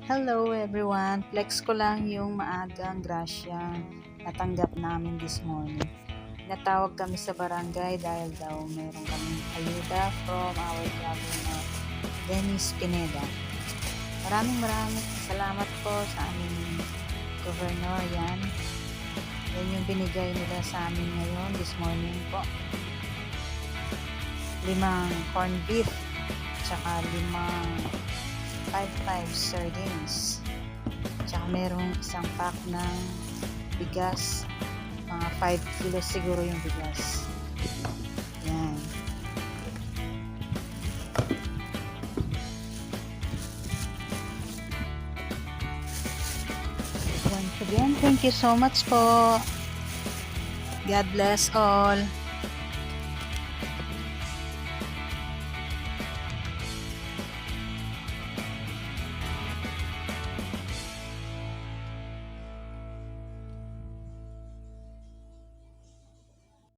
Hello everyone! Flex ko lang yung maagang grasya natanggap namin this morning. Natawag kami sa barangay dahil daw meron kaming ayuda from our governor, Dennis Pineda. Maraming salamat po sa aming governor yan. Yan yung binigay nila sa amin ngayon this morning po. 5 corned beef, tsaka 5 sardines. Tsaka merong isang pack ng bigas. Mga 5 kilos siguro yung bigas. Yan. Once again, thank you so much po. God bless all.